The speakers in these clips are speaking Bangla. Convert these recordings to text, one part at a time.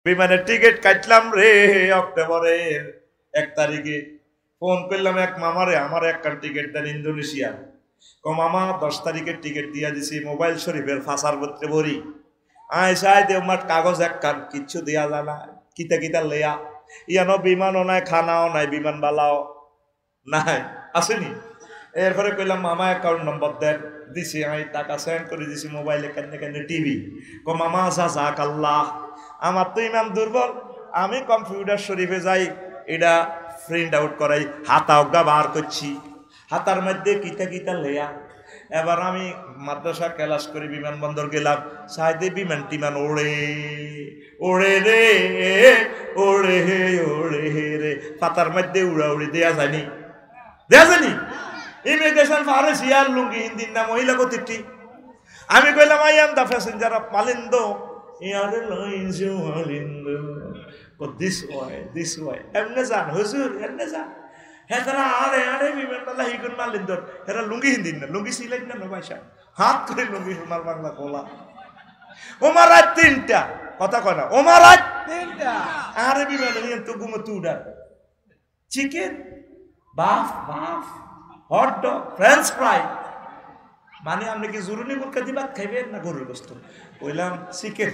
বিমানের টিকিট কাটলাম রে অক্টোবরের 1 তারিখে। ফোন করলাম এক মামারে, আমার একটা টিকিট দেন ইন্দোনেশিয়া। মামা 10 তারিখের টিকিট দিয়া দিছি, মোবাইল শরীফের ফাঁসার পত্রে ভরি। আয় দেওমার কাগজ এক কান কিচ্ছু দেয়া যায় না, কিতা কিতা লেয়া ইয়ানো বিমানও নাই, খানাও নাই, বিমান বালাও নাই, আসেনি। এরপরে কইলাম মামা অ্যাকাউন্ট নম্বর দেন, দিছি, আমি টাকা সেন্ড করে দিছি মোবাইলে, কেন কেন টিভি। মামা যাক আল্লাহ, আমার তো ইমান দুর্বল, আমি কম্পিউটার শরীফে যাই, এটা প্রিন্ট আউট করাই, হাতা অজ্ঞা বার করছি, হাতার মধ্যে কিতা কিতা লেয়া। এবার আমি মাদ্রাসা ক্লাস করে বিমানবন্দর গেলাম, সাইদে বিমান টিমান ওড়ে ওড়ে রে, ওড়ে হে ওড়ে হে রে, পাতার মধ্যে উড়া উড়ি দেয়া জানি, দেয়া জানি। ইমিগ্রেশন ফারেসিয়ার লুঙ্গি হিন্দির না মহিলা কতিটি। আমি কইলাম I am the passenger of Malindo, airlines Malindo. This why এমনে যান হুজুর, এমনে যান। হ্যাঁ তারা আরে আরে বিমান বালা হিগুন মালিন্দর, এরা লুঙ্গি হিন্দির না, লুঙ্গি সিলেট না নবাইশা, হাত করে লুঙ্গি সোনার বাংলা কোলা। ওমার রাত 3টা, কথা কয় না, ওমার রাত 3টা। আরে বিমান নিয়ে তো ঘুমো তুডা, চিকেন বাফ বাফ, হট ডগ, ফ্রেঞ্চ ফ্রাই। মানে আপনি কি জরুরি মুরগা দিয়ে ভাত খাইবেন না গরুর গোস্ত? কইলাম চিকেন।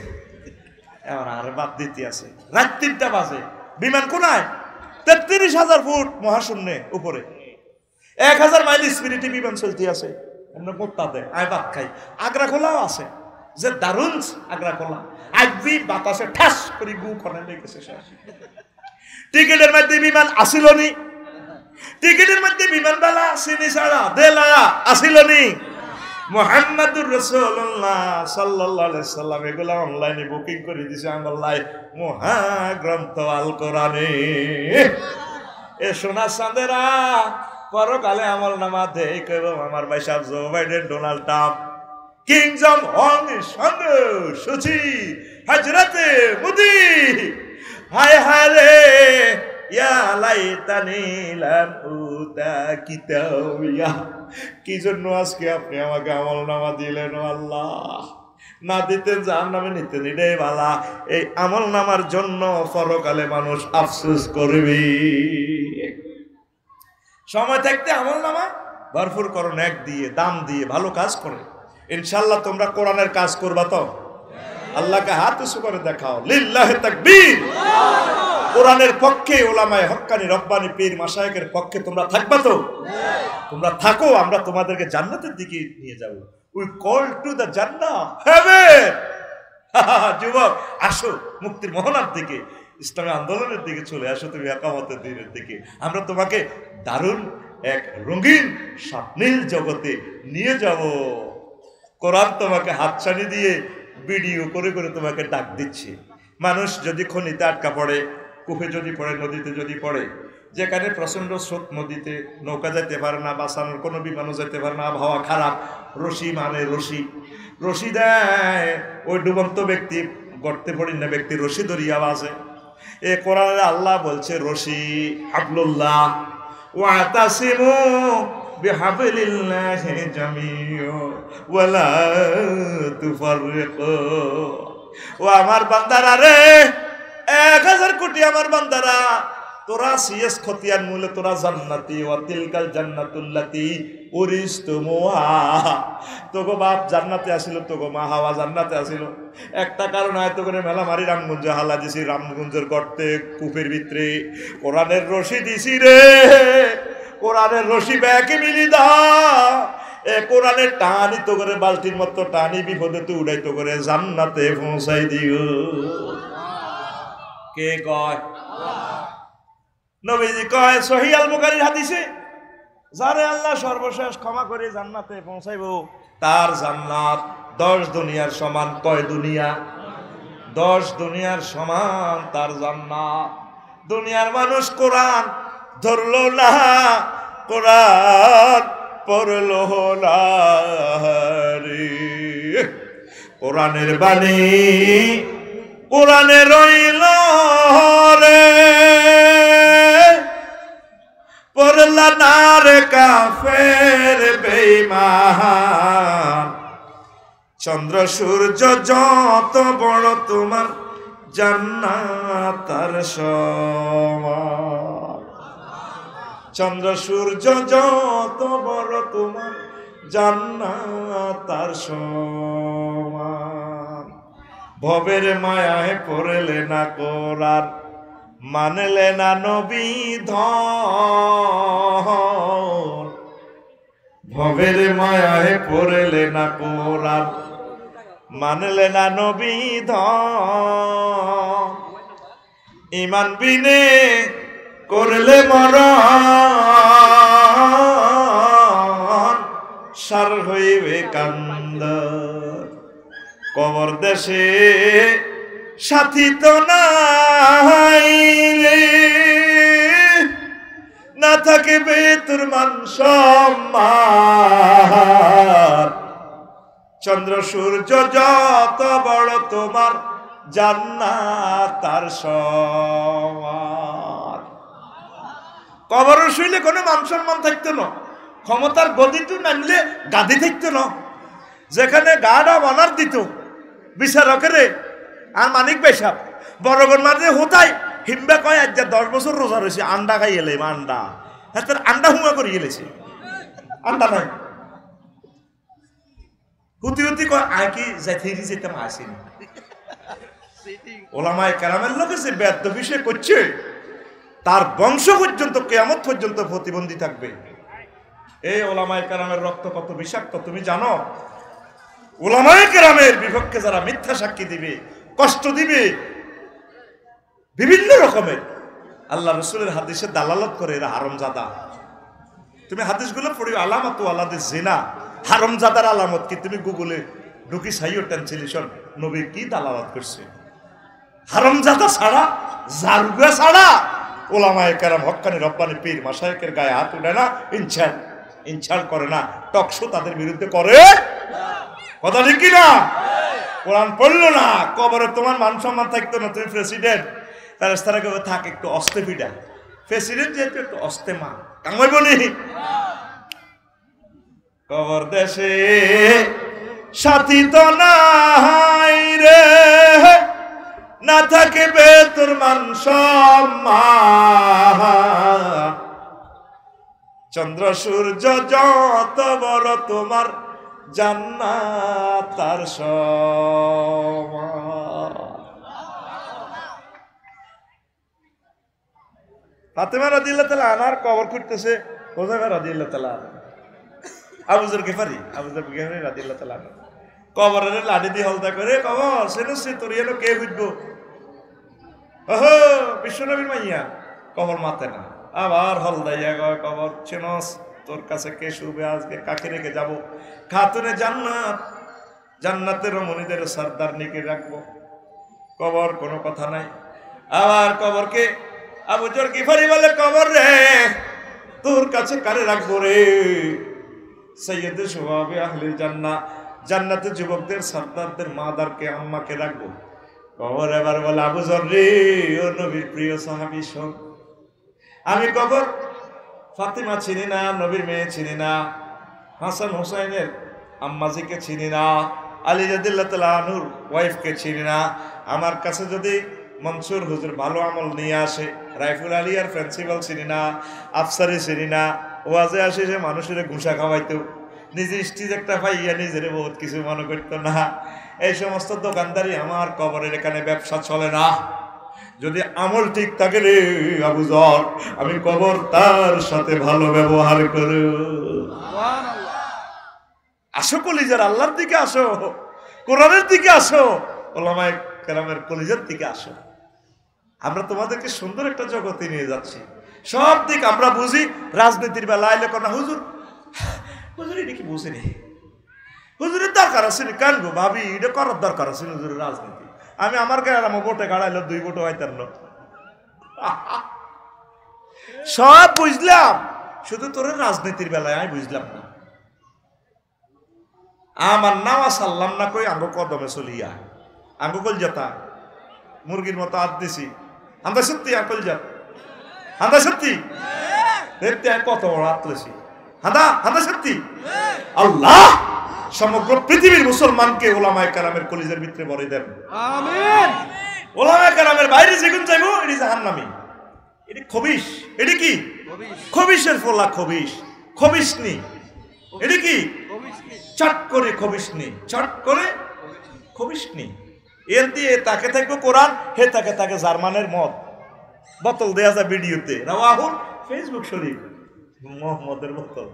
এবার আর বাদ দিতে আছে, রাত 3টা বাজে, বিমান কোনায় 33,000 ফুট মহাশূন্যে উপরে, 1000 মাইল স্পিরিটে বিমান চলতে আছে। এমন মোট্টা দেয়, আয় ভাত খাই। আগ্রা খোলাও আছে, যে দারুণ আগ্রা খোলা, আজবি বাতাসে ঠাস করে গু করে লেগেছে। টিকিটের মধ্যে বিমান আসিল নি, টিকিটের মধ্যে বিমান বালা চিনি ছাড়া দেলা আসিল নি। মুহাম্মাদুর রাসূলুল্লাহ সাল্লাল্লাহু আলাইহি সাল্লাম এগুলা অনলাইনে বুকিং করে দিছে আল্লাহ মহাগ্রন্থ আল কোরআনে। এ সোনা চাঁদেরা পরকালে আমল নামা দেই কইব আমার ভাই সাহেব Joe Biden, Donald Trump, Kim Jong Un সঙ্গে সুচি, হযরতে মোদি। হায় হায় রে, ইয়া লাইতানি লাম উতা কিতাবিয়া। কি জন্য আজকে আপনি আমাকে আমল নামা দিলেন আল্লাহ? না দিতেন জাহান্নামে নিতেন, এটাই বালা। এই আমল নামার জন্য পরকালে মানুষ আফসোস করবে। সময় থাকতে আমল নামা ভরপুর করো, নেক দিয়ে, দাম দিয়ে, ভালো কাজ করে। ইনশাআল্লাহ তোমরা কোরআনের কাজ করবা তো? আল্লাহকে হাত উঁচু করে দেখাও, লিল্লাহি তাকবীর। কোরআনের পক্ষে ওলামায়ে হক্কানি রব্বানি পীর মাশায়েখের পক্ষে তোমরা থাকবা তো? তোমরা থাকো, আমরা তোমাদেরকে জান্নাতের দিকে নিয়ে যাব। We call to the Jannah, haven. যুবক আসো মুক্তির মোহনার দিকে, ইসলামী আন্দোলনের দিকে চলে আসো, তুমি একামতের দিনের দিকে। আমরা তোমাকে দারুণ এক রঙিন স্বপ্নের জগতে নিয়ে যাব। কোরআন তোমাকে হাতছানি দিয়ে ভিডিও করে করে তোমাকে ডাক দিচ্ছে। মানুষ যদি খনিতে আটকা পড়ে, কূপে যদি পড়ে, নদীতে যদি পড়ে, যেখানে প্রচন্ড স্রোত, নদীতে নৌকা যেতে পারে না, বাঁচানোর কোনো বিমানও যেতে পারে না, আবহাওয়া খারাপ, রশি মানে রশি দেয় ওই ডুবন্ত ব্যক্তি, গর্তে পড়ি না ব্যক্তি রশি ধরিয়া বাজে। এ কোরআনে আল্লাহ বলছে রশি হাবলুল্লাহ ওয়াতাসিমু বিহাবলিল্লাহি জামিউ ওয়ালা তুফাররিকু। ও আমার বান্দারা রে, 1000 কোটি আমার বান্দারা, তোরা সিএস খতিয়ান মূলে তোরা জান্নাতি, ওয়া তিলকাল জান্নাতুল্লাতি উরিসতুমুহা। তোগো বাপ জান্নাতে আসিল, তোগো মা হাওয়া জান্নাতে আসিল। একটা কারণ হয়তো করে মেলা মারি রামগঞ্জে হালা দিছি, রামগঞ্জের গর্তে কূপের ভিতরে কোরআনের রশি দিছি রে। কোরআনের রশি ব্যাকে মিলি দা, এ কোরআনের টানি তো করে বালতির মতো টানি, বিপদে তো উড়াই তো করে জান্নাতে পৌঁছাই দিও। কে কয়? নবীজি কয় সহিহ আল বুখারীর হাদিসে, যারে আল্লাহ সর্বশেষ ক্ষমা করে জান্নাতে পৌঁছাইবো, তার জান্নাত 10 দুনিয়ার সমান। কয় দুনিয়া? 10 দুনিয়ার সমান তার জান্নাত। দুনিয়ার মানুষ কোরআন ধরলো না, কোরআন পড়লো না রে। কোরআনের বাণী কোরআনে রইল রে, পড়লা না রে কাফের বেঈমান। চন্দ্র সূর্য যত বড় তোমার জান্নাতার সমান। চন্দ্র সূর্য যত বড় তোমার জান্নাতার সমান। ভবের মায়ায় পড়লে না কোরআন, মানলে না নবী ধন। ভবের মায়ায় পড়লে না কোরআন, মানলে না নবী ধন। ঈমান বিনে করলে মরণ, সার হইবে কান্দ। কবর দেশে সাথী তো নাই রে, না থাকিবে তোর মান সম্মান। চন্দ্র সূর্য যত বড় তোমার জান্নাতার সমান। কবর শুইলে কোনো মান সম্মান থাকতো না, ক্ষমতার গদিতে নামলে গাদি থাকতো না। যেখানে গাড়া বানার দিত বিচারকেরে আর মানিক বেশাব বড়গণ মাঝে হোতাই হিম্বা কয় আজ 10 বছর রোজা রয়েছে, আন্ডা খাই এলে আন্ডা হাতের আন্ডা হুমা করে গেলেছে, আন্ডা নাই হুতি হুতি কয় আয় কি যাইতে যেতাম আসেনি। ওলামায়ে কেরামের লোকে যে বেদ বিষয় করছে তার বংশ পর্যন্ত কিয়ামত পর্যন্ত প্রতিবন্ধী থাকবে। এই ওলামায়ে কেরামের রক্ত কত বিষাক্ত তুমি জানো? ওলামায়ে কেরামের বিপক্ষে যারা মিথ্যা সাক্ষী দিবে, কষ্ট দিবে, বিভিন্ন রকমের আল্লাহ রাসূলের হাদিসে দালালত করে এরা হারামজাদা। তুমি হাদিসগুলো পড়িও, আলামাতু আলাদিস জিনা, হারামজাদার আলামত কি? তুমি গুগলে ঢুকি সাইও ট্রান্সলেশন নবী কি দালালত করছে। হারামজাদা ছাড়া, জারুগা ছাড়া ওলামায়ে কেরাম হক্কানি রব্বানি পীর মাশায়েখের গায়ে হাত উঠে না, ইনশাল করে না, টকশো তাদের বিরুদ্ধে করে কথা ঠিক কিনা? কোরআন পড়লো না, কবরে তোমার মান সম্মান থাকতো না। তুমি প্রেসিডেন্ট, তারা কেউ থাক একটু অস্তে ফিডা, প্রেসিডেন্ট যেহেতু একটু অস্তে মা কামাই বলি। কবর দেশে সাথী তো নাই রে, না থাকিবে তোর মান সম্মান। চন্দ্র সূর্য যত বড় তোমার জান্নাতার সমান। ফাতেমা রাদিয়াল্লাহু তাআলা আনহার কবর খুঁড়তেছে হুযায়ফা রাদিয়াল্লাহু তাআলা, আবু যর গিফারি রাদিয়াল্লাহু তাআলা কবরের লাঠি দিয়ে হলদা করে কবর সেনসে তোর এলো কে বুঝবো। ওহো বিশ্বনবীর মাইয়া কবর মাতে না, আবার হলদাইয়া গয় কবর চেনস তোর কাছে কে শুবে আজকে, কাকে রেখে যাব? খাতুনে জান্নাত, জান্নাতের রমণীদের সর্দার নিকে রাখবো। কবর কোনো কথা নাই। আবার কবরকে আবু যর গিফারি বলে কবর রে তোর কাছে কারে রাখবো রে? সৈয়দে শুবাবে আহলে জান্নাহ, জান্নাতের যুবকদের সর্দারদের মাদারকে আম্মাকে রাখবো। কবর এবার বলে আবু যর রে ও নবীর প্রিয় সাহাবী শোন, আমি কবর ফাতিমা চিনি না, নবীর মেয়ে চিনি না, হাসান হুসাইনের আম্মাজিকে চিনি না, আলী রাদিয়াল্লাহু তাআলা আনহুর ওয়াইফকে চিনি না। আমার কাছে যদি মনসুর হুজুর ভালো আমল নিয়ে আসে, রাইফুল আলী আর প্রিন্সিপাল চিনি না, আফসারি চিনি না, ওয়াজে আসে যে মানুষের ঘুষা খাওয়াইতো, নিজে স্টিজ একটা পাইয়া নিজের বহুত কিছু মনে করতো না। এই সমস্ত দোকানদারি আমার কবরের এখানে ব্যবসা চলে না। যদি আমল ঠিক থাকে রে আবু যর, আমি কবর তার সাথে ভালো ব্যবহার করব। আসো কলিজার আল্লাহর দিকে আসো, কোরআনের দিকে আসো, ওলামায়ে কেরামের কলিজার দিকে আসো। আমরা তোমাদেরকে সুন্দর একটা জগতে নিয়ে যাচ্ছি। সব দিক আমরা বুঝি। রাজনীতির বেলা আইলে কোন হুজুর হুজুর এটা কি বুঝেনি, হুজুরের দরকার আছে কানবো ভাবি এটা করার দরকার আছে হুজুরের রাজনীতি। আমি আমার গায়ে আমার ভোটে গাড়াইলো 2 ভোটে হইতাম না। সব বুঝলাম, শুধু তোর রাজনীতির বেলায় আমি বুঝলাম না। আমার নামা সাল্লাম না কই আঙ্গ কদমে চলিয়া আঙ্গ কলজাতা মুরগির মতো হাত দিছি। আমরা সত্যি আর কলজাত হাঁদা সত্যি দেখতে কত বড় হাত তুলেছি। হাঁদা সত্যি। আল্লাহ সমগ্র পৃথিবীর মুসলমানকে ওলামায়ে কেরামের কলিজার ভিতরে ভরে দেন। আমিন। ওলামা কেরামের বাইরে যেগুন চাইবো এটি জাহান্নামী। এটি খবিশ। এটি কি খবিশের ফলা, খবিশ খবিশনি। এটি কি চট করে খবিশনি, চট করে খবিশনি। এর দিয়ে তাকে থাকবো কোরআন, হে তাকে তাকে জার্মানের মদ বোতল দেয়া যায় ভিডিওতে, রাহুল ফেসবুক শরীফ মদের বোতল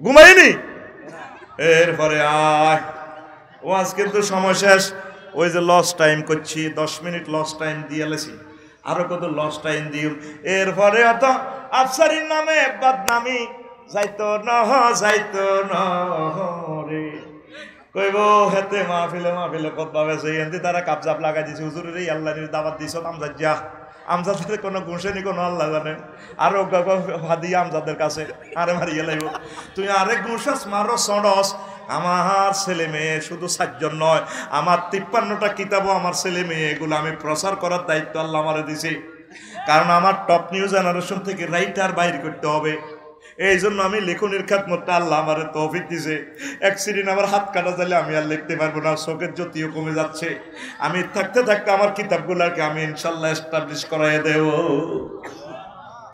ঘুমাইনি। এরপরে ওয়াজ কিন্তু সময় শেষ। ওই যে লস টাইম করছি, 10 মিনিট লস টাইম দিয়ে লেছি, আরো কত লস টাইম দিও। এরপরে অত আফসারির নামে বদনামি যাইতো ন রে কইব হেতে মাহফিলে কত ভাবে সেই তারা কাপজাপ লাগাই দিছে হুজুরের এই আল্লাহ দাওয়াত দিছ আমজাদ যা। আমজাদের কোনো গুণসেনি কোনো আল্লাহ জানে। আরো হাদি আমজাদের কাছে আরে মারিয়ে লাগব। তুই আরেক গুণসাস মারো সডস। আমার ছেলে মেয়ে শুধু 7 জন নয়, আমার 53টা কিতাবও আমার ছেলে মেয়ে, এগুলো আমি প্রচার করার দায়িত্ব আল্লাহ আমারে দিছে। কারণ আমার টপ নিউ জেনারেশন থেকে রাইটার বাইর করতে হবে। এই জন্য আমি লেখনের খেদমতটা আল্লাহ আমার তৌফিক দিছে। অ্যাক্সিডেন্ট আমার হাত কাটা যালে আমি আর লিখতে পারবো না, চোখের জ্যোতিও কমে যাচ্ছে। আমি থাকতে থাকতে আমার কিতাবগুলোকে আমি ইনশাল্লাহ এস্টাবলিশ করাই দেব।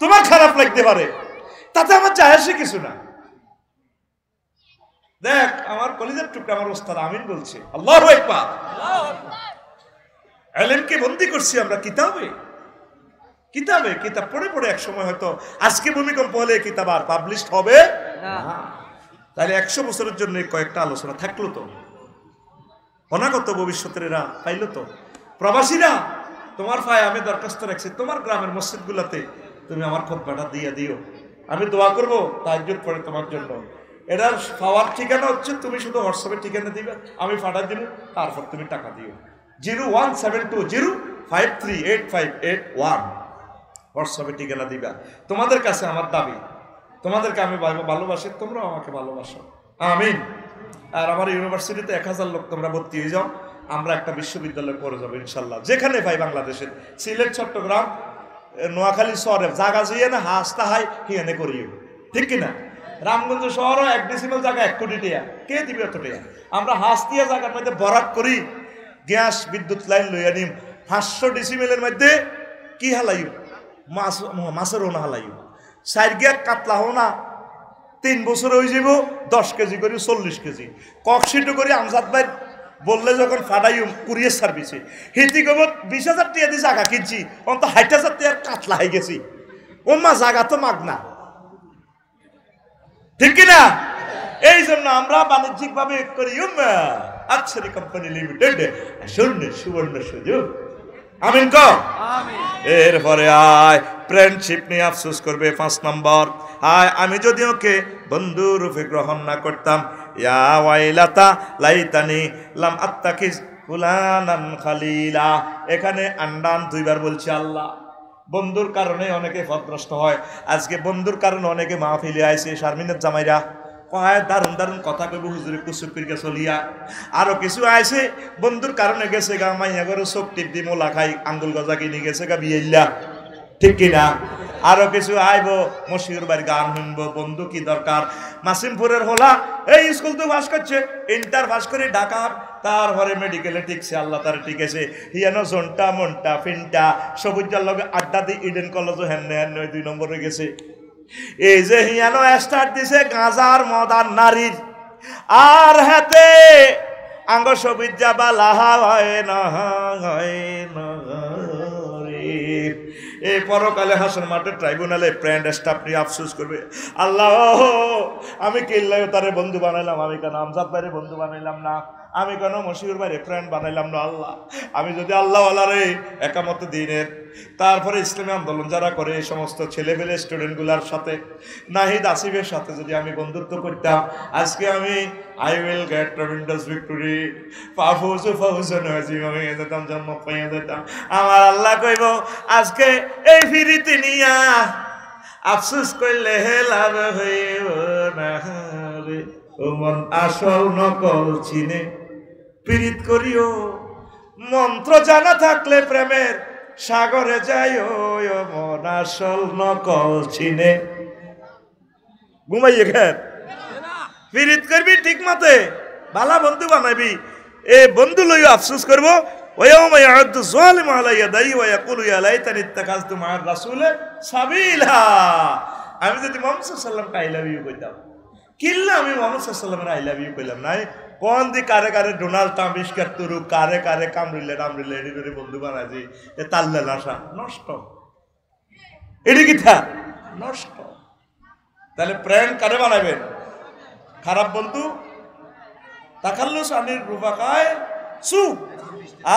তোমার খারাপ লাগতে পারে, তাতে আমার যায় আসে কিছু না। দেখ আমার কলিজার টুকরা আমার ওস্তাদ আমিন বলছে আল্লাহু আকবার। ইলমকে বন্দী করছি আমরা কিতাবে। কিতাব পড়ে এক সময় হয়তো আজকে ভূমিকম্প হলে কিতাব আর পাবলিশ হবে না। তাহলে 100 বছরের জন্য কয়েকটা আলোচনা থাকলো তো, অনাগত ভবিষ্যতের এরা পাইলো তো। প্রবাসীরা তোমার পায়ে আমি দরখাস্ত রাখছি, তোমার গ্রামের মসজিদগুলোতে তুমি আমার খুতবাটা দিয়ে দিও, আমি দোয়া করবো তাহাজ্জুদ পড়ে তোমার জন্য। এটার পাওয়ার ঠিকানা হচ্ছে তুমি শুধু হোয়াটসঅ্যাপের ঠিকানা দিবে, আমি পাঠা দিব, তারপর তুমি টাকা দিও। 01720538581 হোয়াটসঅ্যাপে ঠিকানা দিবা। তোমাদের কাছে আমার দাবি, তোমাদেরকে আমি ভালোবাসি, তোমরাও আমাকে ভালোবাসো। আমিন। আর আমার ইউনিভার্সিটিতে 1000 লোক তোমরা ভর্তি হয়ে যাও, আমরা একটা বিশ্ববিদ্যালয় করে যাবো ইনশাল্লাহ। যেখানে ভাই বাংলাদেশের সিলেট, চট্টগ্রাম, নোয়াখালী শহরে জায়গা যেয়ে না হাসতা হয় হিয়ানে করিও, ঠিক কিনা? রামগঞ্জ শহরও 1 ডেসিমেল জায়গা 1 কোটি টাকা, কে দিবে অত টাকা? আমরা হাসতিয়া জায়গার মধ্যে বরাদ করি, গ্যাস বিদ্যুৎ লাইন লইয়া নিম। 500 ডেসিমেলের মধ্যে কি হালাইও? মাছের হোনা হালাইও। 4 গিয়া কাতলা হোনা 3 বছর হয়ে যাব 10 কেজি করে 40 কেজি। ককশিটো করে আমজাদ ভাই বললে যখন ফাটাইও কুরিয়ার সার্ভিসে, হিতি কব 20,000 টাকা দিয়ে জায়গা কিনছি, অন্ত 60,000 টাকার কাতলা হয়ে গেছি। ও মা জায়গা তো মাগনা, ঠিক কিনা? এই জন্য আমরা বাণিজ্যিক ভাবে করি আকসারি কোম্পানি লিমিটেড সুবর্ণ সুযোগ। আমিন ক। এরপরে ফ্রেন্ডশিপ নিয়ে আফসোস করবে 5 নম্বর। আমি যদি ওকে বন্ধু রূপে গ্রহণ না করতাম, ইয়া ওয়াইলাতা লাইতানি লাম আত্তাকিজ ফুলানান খালিলা। এখানে আন্ডান 2 বার বলছে আল্লাহ। বন্ধুর কারণে অনেকে পথভ্রষ্ট হয়। আজকে বন্ধুর কারণে অনেকে মাহফিলে আইছে, শারমিনের জামাইরা কয় দারুণ দারুণ কথা কইব হুজুরে কুসুর করিয়া চলিয়া। আরো কিছু আইছে বন্ধুর কারণে গেছে গা মাইয়া করে চোখ টিপ দি মোলা খাই আঙ্গুল গজা কিনে গেছে গা বিয়েলা, ঠিক কিনা? আরো কিছু আইব মশিউর বাড়ি গান শুনবো। বন্ধু কি দরকার? মাসিমপুরের হলা এই স্কুল তো পাস করছে, ইন্টার পাস করে ঢাকার, তারপরে মেডিকেলে টিকছে, আল্লাহ তার টিকেছে। হিয়ানো জন্টা মন্টা ফিনটা সবুজার লগে আড্ডা দি ইডেন কলেজও হেন 2 নম্বরে গেছে। এই যে হিয়ানো স্টার্ট দিছে গাঁজার মদার নারীর, আর হাতে আঙ্গ সবিজ্জা বালা হয় না এই পরকালে হাসন মাঠের ট্রাইব্যুনালে ফ্রেন্ড স্টাফ নিয়ে আফসোস করবে, আল্লাহ আমি কিল্লায় তারে বন্ধু বানাইলাম, আমি কেন আমজাদ ভাইরে বন্ধু বানাইলাম না, আমি কেন মশিউর ভাইরে ফ্রেন্ড বানাইলাম না। আল্লাহ আমি যদি আল্লাহ আল্লাহরে একামত দিনের, তারপরে ইসলামী আন্দোলন যারা করে এই সমস্ত ছেলেপেলে স্টুডেন্টগুলার সাথে, নাহিদ আসিফের সাথে যদি আমি বন্ধুত্ব করতাম, আজকে আমি I will get tremendous victory, ফাউজন হয়ে যেতাম, জন্ম পাইয়া যেতাম। আমার আল্লাহ কইব আজকে এই ফিরিতে নিয়া আফসোস করলে লাভ হইব না রে। ও মন আসল নকল চিনে পীড়িত করিও, মন্ত্র জানা থাকলে প্রেমের সাগরে যাইও। মন আসল নকল চিনে ঘুমাইয়ে ঘের পীড়িত করবি ঠিক মতে, ভালা বন্ধু বানাবি। এ বন্ধু লইও আফসোস করবো, ويوم يعد الظالم على يديه ويقول يا ليتني اتخذت مع الرسول سبيلا আমি যদি মুহাম্মদ সাল্লাল্লাহু আলাইহি ওয়াসাল্লামকে আই লাভ ইউ কইতাম কিল্লা আমি মুহাম্মদ সাল্লাল্লাহু আলাইহি ওয়াসাল্লামের আই লাভ ইউ কইলাম নাই কোন দি কারে কারে ডোনাল্ড ট্রাম্প ইস্কার তুরু কারে কারে কামরিলে রামরিলে এডি বন্ধু বানাজি এ তাল্লা নাশা নষ্ট এডি কিথা নষ্ট তাহলে প্রেম কারে বানাবেন খারাপ বন্ধু তাকাল্লুস আনির রুফাকায় সু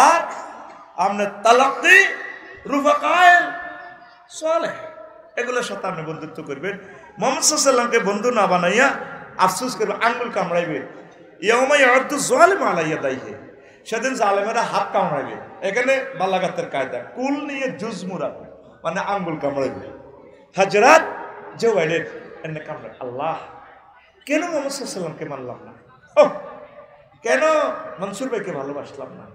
আর আমনে তালাক্কি রুফাকায় সালেহ এগুলোর সাথে আপনি বন্ধুত্ব করবেন মুহাম্মদ সাল্লাল্লাহু আলাইহি ওয়াসাল্লামকে বন্ধু না বানাইয়া আফসোস করবে আঙ্গুল কামড়াইবে ইয়াউমা ইয়াউদ্দু যালিমু আলা ইয়াদাইহি সেদিন জালেমেরা হাত কামড়াইবে এখানে বালাগাতের কায়দা কুল নিয়ে জুজ মুরাদ মানে আঙ্গুল কামড়াইবে হযরত জওয়াইদের এনে কামড়ায় আল্লাহ কেন মুহাম্মদ সাল্লাল্লাহু আলাইহি ওয়াসাল্লামকে মানলাম না ও কেন মনসুর ভাইকে ভালোবাসলাম না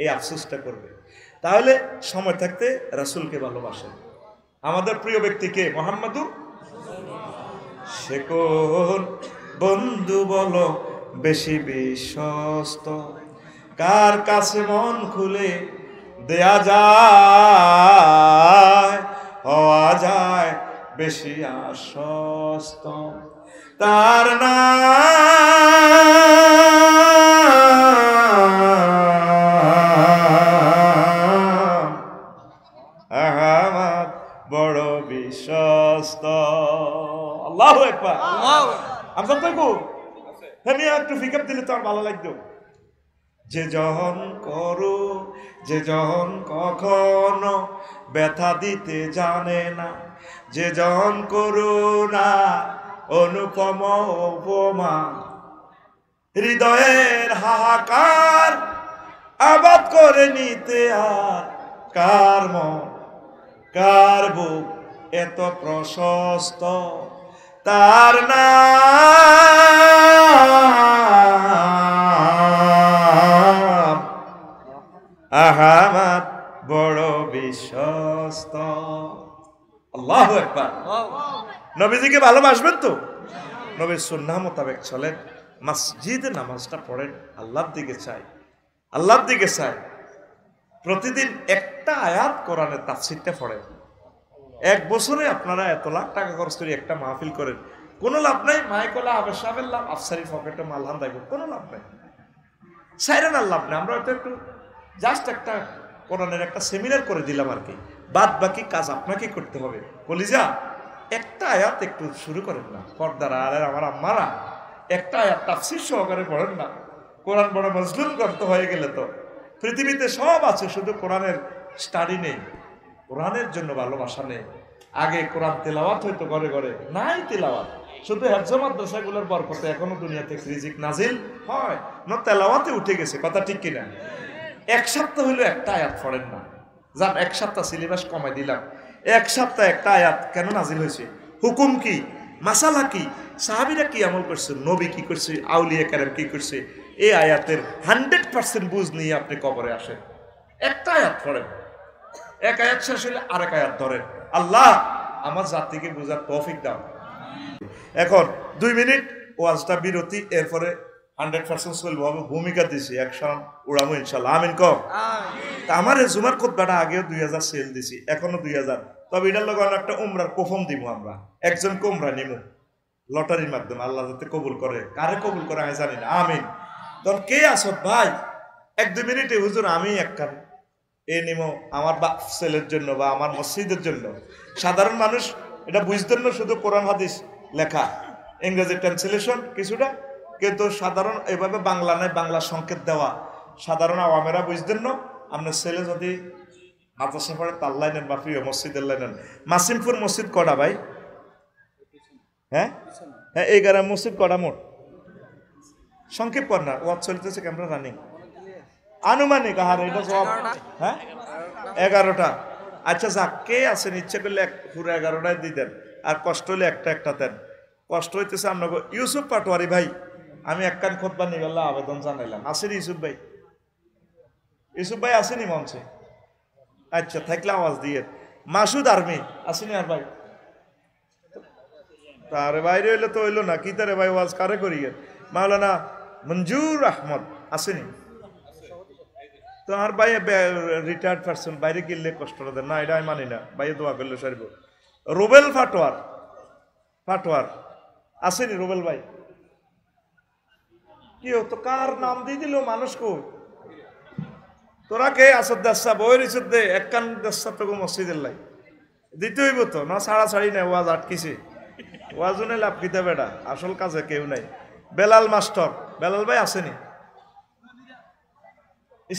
এই আফসোসটা করবে তাহলে সময় থাকতে রাসূলকে ভালোবাসেন আমাদের প্রিয় ব্যক্তিকে মুহাম্মাদুর সে কোন বন্ধু বলো বেশি বিশ্বস্ত কার কাছে মন খুলে দেয়া যায় হওয়া যায় বেশি আশ্বস্ত তার নাম আহমদ বড় বিশ্বস্ত আল্লাহু আকবার আমি সব দেখো আমি একটু ফিকাপ দিলে তো আর ভালো লাগতো যে যখন করো যে যখন কখনো ব্যথা দিতে জানে না যে যখন করো না অনুপম উপমা হৃদয়ের হাহাকার আবাদ করে নিতে আর কার মন কার বুক এত প্রশস্ত তার নাম আহমদ বড় বিশ্বস্ত আল্লাহু আকবার নবীজিকে ভালোবাসবেন তো নবীর সুন্নাহ মোতাবেক চলেন মসজিদে নামাজটা পড়েন আল্লাহর দিকে চাই আল্লাহর দিকে চাই প্রতিদিন একটা আয়াত কোরআনের তাফসীরটা পড়েন এক বছরে আপনারা এত লাখ টাকা খরচ করে একটা মাহফিল করেন কোনো লাভ নাই মাইকলা আবেশাবের লাভ আফসারি পকেটে মালহান দেব কোনো লাভ নাই সাইরেন আর লাভ নেই আমরা হয়তো একটু জাস্ট একটা কোরআনের একটা সেমিনার করে দিলাম আর কি বাদ বাকি কাজ আপনাকে করতে হবে কলিজা একটা আয়াত একটু শুরু করেন না পর্দার আর আমার আম্মারা একটা আয়াত তাফসীর সহকারে পড়েন না কোরআন বড় মজলুম গ্রন্থ হয়ে গেলে তো পৃথিবীতে সব আছে শুধু কোরআনের স্টাডি নেই কোরআনের জন্য ভালোবাসা নেই আগে কোরআন তেলাওয়াত হইতো ঘরে ঘরে নাই তেলাওয়াত শুধু হেফজ মাদ্রাসাগুলোর বরকতে এখনো দুনিয়াতে রিজিক নাজিল হয় না তেলাওয়াতে উঠে গেছে কথা ঠিক কিনা এক সপ্তাহ হইলো একটা আয়াত পড়েন না যান এক সপ্তাহ সিলেবাস কমাই দিলাম এক সপ্তাহ একটা আয়াত কেন নাজিল হয়েছে হুকুম কি মাসালা কি সাহাবীরা কি আমল করছে নবী কি করছে আউলিয়া কেরাম কি করছে এই আয়াতের 100% বুঝ নিয়ে আপনি কবরে আসেন একটা আয়াত পড়েন এক আয়াত শেষ হলে আরেক আয়াত ধরেন আল্লাহ আমার জাতিকে বোঝার তৌফিক দাও এখন 2 মিনিট ওয়াজটা বিরতি এরপরে 100% চলবো আমি ভূমিকা দিছি একশন উড়ামো ইনশাআল্লাহ আমিন কও আমিন তা আমার জুমার খুতবাটা আগেও 2000 সেল দিছি এখনো 2000 তবে এটার লগে একটা উমরার কুফম দিব আমরা একজনকে উমরা নিমু লটারির মাধ্যমে আল্লাহ যাতে কবুল করে কারে কবুল করে আমি জানি না আমিন তখন কে আসত ভাই 1-2 মিনিটে হুজুর আমি একখান এ নিমো আমার ছেলের জন্য বা আমার মসজিদের জন্য সাধারণ মানুষ এটা বুঝতেন না শুধু কোরআন হাদিস লেখা ইংরেজি ট্রান্সলেশন কিছুটা কিন্তু সাধারণ এভাবে বাংলা নয় বাংলা সংকেত দেওয়া সাধারণ আওয়ামেরা বুঝতেন না আপনার ছেলে যদি মাদ্রাসা পড়ে তার লাইনেন বা প্রিয় মসজিদের লাইনেন মাসিমপুর মসজিদ কটা ভাই হ্যাঁ হ্যাঁ এই গ্রাম মসজিদ কটা মোট সংক্ষেপ কর না ওয়াজ চলতেছে ক্যামেরা রানিং আনুমানিক আহার এটা সব হ্যাঁ 11টা আচ্ছা যাক কে আছেন ইচ্ছে করলে পুরো 11টায় দিতেন আর কষ্ট হলে একটা দেন কষ্ট হইতেছে আপনাকে ইউসুফ পাটোয়ারি ভাই আমি একখান খুতবা নিবেলা আবেদন জানাইলাম আসেনি ইউসুফ ভাই আসেনি মঞ্চে আচ্ছা থাকলে আওয়াজ দিয়ে মাসুদ আর্মি আসেনি আর ভাই তারে বাইরে হইলে তো হইলো না কি তারে ভাই ওয়াজ কারে করিয়ে মাওলানা মঞ্জুর আহমদ আসেনি তো আর ভাই রিটায়ার্ড পারসন বাইরে কিনলে কষ্ট দেন না, এটা আমি মানি না, ভাইয়ে দোয়া করলে সারিব। রুবেল ফাটোয়ার, ফাটোয়ার আসেনি রুবেল ভাই? কি হতো, কার নাম দিয়ে দিল মানুষ কো? তোরা কে আসদ দাসা বইয়ের ইসুদ্দে একখান দাসা তো মসজিদের লাই দিতে হইব তো না, ছাড়া ছাড়ি নাই, ওয়াজ আটকিছে, ওয়াজনে লাভ কিতা বেটা, আসল কাজে কেউ নাই। বেলাল মাস্টার, বেলাল ভাই আসেনি?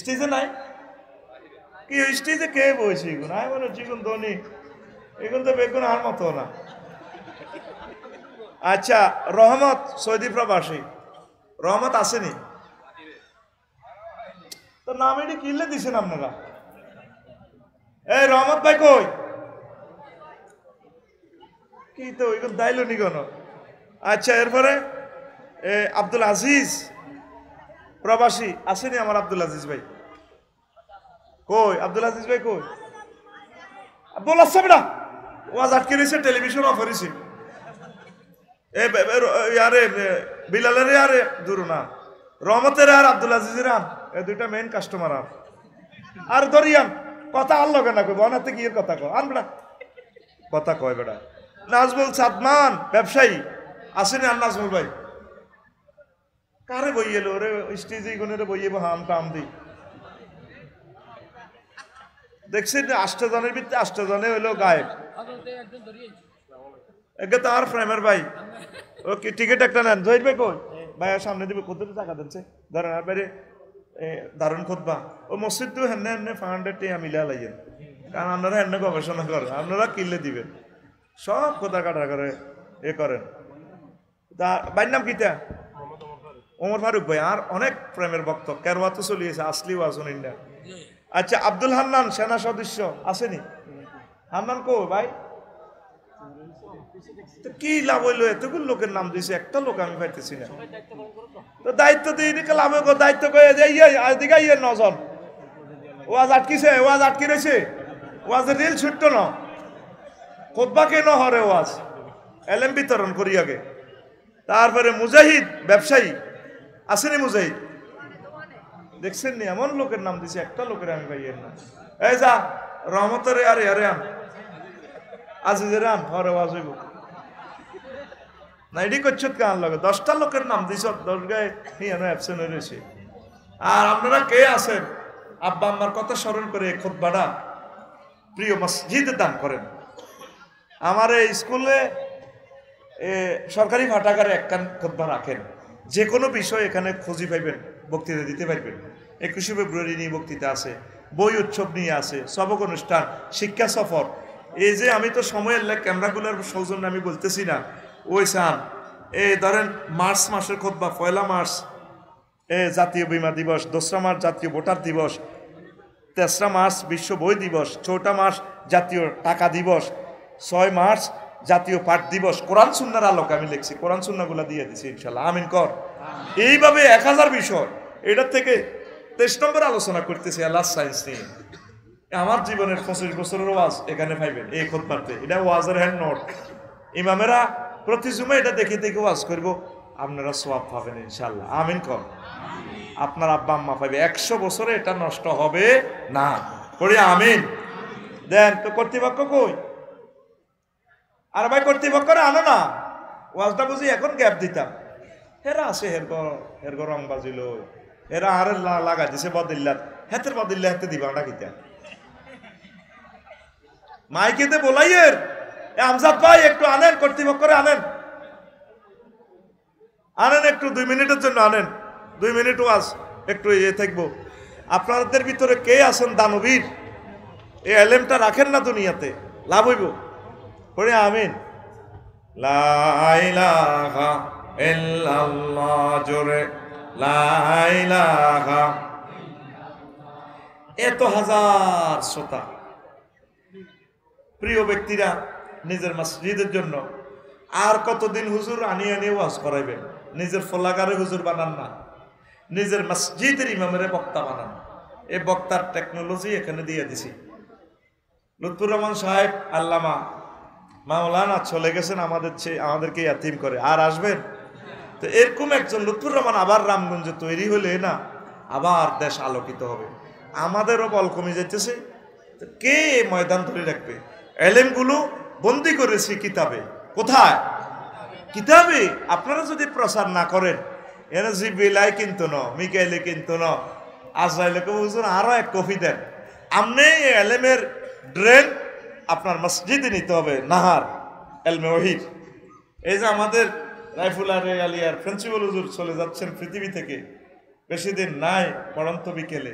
স্টেজে নাই কি? স্টেজে কে বইছে এগুন? আমি মনে হচ্ছে এগুন ধনী, এগুন তো বেগুন আর মতো না। আচ্ছা, রহমত সৌদি প্রবাসী, রহমত আসেনি? তো নাম এটি কিনলে দিছেন আপনারা? এই রহমত ভাই কই? কি তো এগুন দাইলো নি কোন? আচ্ছা, এরপরে আব্দুল আজিজ প্রবাসী আসেনি? আমার আব্দুল আজিজ ভাই কই? আব্দুল আজিজ ভাই কই? আব্দুল আসছে বেটা, ওয়াজ আটকে রয়েছে, টেলিভিশন অফ হয়েছে। আরে বিলালের আরে দূর না, রহমতের আর আব্দুল আজিজের আন, এই দুইটা মেইন কাস্টমার। আর ধরিয়ান কথা আর লগে না, কইব অনাতে কি কথা কয়, আন বেটা কথা কয় বেটা। নাজমুল সাদমান ব্যবসায়ী আসেনি? আর নাজমুল ভাই কারে বই এলো রে? স্টেজে গুণের বই এবো হাম টাম দি দেখছেন, 8 জনের ভিতরে 8 জনে হইলো গায়েব। একে তো আর ফ্রেমের ভাই, ও কি টিকিট একটা নেন? জহির ভাই কই? ভাই সামনে দিবে, কত টাকা দিচ্ছে ধরেন, আর বাইরে দারুণ খুতবা ও মসজিদ তো হেন হেন 500 টাকা মিলা লাগেন, কারণ আপনারা হেন গবেষণা করেন, আপনারা কিনলে দিবেন, সব কথা কাটা করে এ করেন। তা ভাইয়ের নাম কিতা? ওমর ফারুক ভাই, আর অনেক প্রেমের ভক্ত, কেরওয়া তো চলিয়েছে, আসলি ওয়াজুন না। আচ্ছা, আব্দুল হান্নান সেনা সদস্য আসেনি? হান্নান কো ভাই? কি লাভ হইলো, এতগুলো লোকের নাম দিয়েছে, একটা লোক আমি পাইতেছি না। তো দায়িত্ব দিয়ে দিকে লাভ হইব, দায়িত্ব করে এদিকে ইয়ে 9 জন ওয়াজ আটকিছে, ওয়াজ আটকি রয়েছে, ওয়াজের রিল ছুটতো না, খুতবা কেন হরে ওয়াজ এলএম বিতরণ করি আগে। তারপরে মুজাহিদ ব্যবসায়ী আসেনি? মুজাহিদ দেখছেন নি, এমন লোকের নাম দিছে, একটা লোকের আমি পাইয়ের না। এই যা রহমতের আরে আরে আন, আজিজের আন, হরে ওয়াজ হইব না, এটি করছো কান লাগে। 10টা লোকের নাম দিছ, 10 গায়ে হিয়ানো অ্যাবসেন্ট হয়ে রয়েছে। আর আপনারা কে আছেন আব্বা আম্মার কথা স্মরণ করে খুতবাটা প্রিয় মসজিদে দান করেন? আমার এই স্কুলে সরকারি ভাটাগারে একখান খুতবা রাখেন, যে কোনো বিষয় এখানে খুঁজি পাইবেন, বক্তৃতা দিতে পারবেন। 21শে ফেব্রুয়ারি নিয়ে বক্তৃতা আছে, বই উৎসব নিয়ে আছে, সবক অনুষ্ঠান, শিক্ষা সফর। এই যে আমি তো সময়ের ক্যামেরাগুলোর সৌজন্য আমি বলতেছি না, ওই সান এই ধরেন মার্চ মাসের খুতবা, 1 মার্চ জাতীয় বীমা দিবস, 2 মার্চ জাতীয় ভোটার দিবস, 3 মার্চ বিশ্ব বই দিবস, 4 মার্চ জাতীয় টাকা দিবস, 6 মার্চ জাতীয় পাঠ দিবস। কোরআন সুন্নাহর আলোকে আমি লিখছি, কোরআন সুন্নাহগুলো দিয়ে দিছি ইনশাল্লাহ, আমিন কর। এইভাবে 1000 বিষয়, এটার থেকে 23 নম্বর আলোচনা করতেছি আল্লাহ সায়েন্স নিয়ে। আমার জীবনের 25 বছরের ওয়াজ এখানে পাইবেন এই খুতবাতে, এটা ওয়াজের হ্যান্ড নোট। ইমামেরা প্রতি জুমে এটা দেখে দেখে ওয়াজ করব, আপনারা সওয়াব পাবেন ইনশাল্লাহ, আমিন কর। আপনার আব্বা আম্মা পাইবে, 100 বছরে এটা নষ্ট হবে না, করি আমিন। দেন তো কর্তৃপক্ষ কই? আর ভাই কর্তৃপক্ষরা আনো না, ওয়াজটা বুঝি এখন গ্যাপ দিতাম। হেরা আছে হেরগর রং বাজিল, এরা আর লাগা দিছে বদিল্লাত, হেতের বদিল্লা হেতে দিবা না কিতা মাইকেতে বলাইয়ের আমজাদ ভাই একটু আনেন, কর্তৃপক্ষরে আনেন, আনেন একটু 2 মিনিটের জন্য আনেন, 2 মিনিট ওয়াজ একটু ইয়ে থাকবো। আপনাদের ভিতরে কে আছেন দানবীর, এই এলেমটা রাখেন না দুনিয়াতে, লাভ হইব, পড়ে আমিন। লা ইলাহা ইল্লাল্লাহ, জোরে লা ইলাহা। এত হাজার শ্রোতা, প্রিয় ব্যক্তিরা নিজের মসজিদের জন্য আর কতদিন হুজুর আনিয়ে আনিয়ে ওয়াজ করাইবেন? নিজের ফলাগারে হুজুর বানান না, নিজের মসজিদের ইমামের বক্তা বানান। এই বক্তার টেকনোলজি এখানে দিয়ে দিছি। লুৎফুর রহমান সাহেব আল্লামা মাওলানা চলে গেছেন, আমাদেরকে ইয়াতিম করে, আর আসবেন? তো এরকম একজন লুৎফুর রহমান আবার রামগঞ্জে তৈরি হলে না, আবার দেশ আলোকিত হবে। আমাদেরও বল কমে যাইতেছে। কে ময়দান ধরে রাখবে? এলেমগুলো বন্দি করেছি কিতাবে। কোথায়? কিতাবে। আপনারা যদি প্রচার না করেন, এরা জিবিলাই কিন্তু ন, মিকাইলে কিন্তু ন, আজরাইলকে বুঝুন আরো এক কফি দেন। আমনে এলেমের ড্রেন আপনার মসজিদে নিতে হবে, নাহার এলমে ওহির। এই যে আমাদের রাইফুলারে আলিয়ার প্রিন্সিপাল হুজুর চলে যাচ্ছেন পৃথিবী থেকে, বেশি দিন নাই, পড়ন্ত বিকেলে।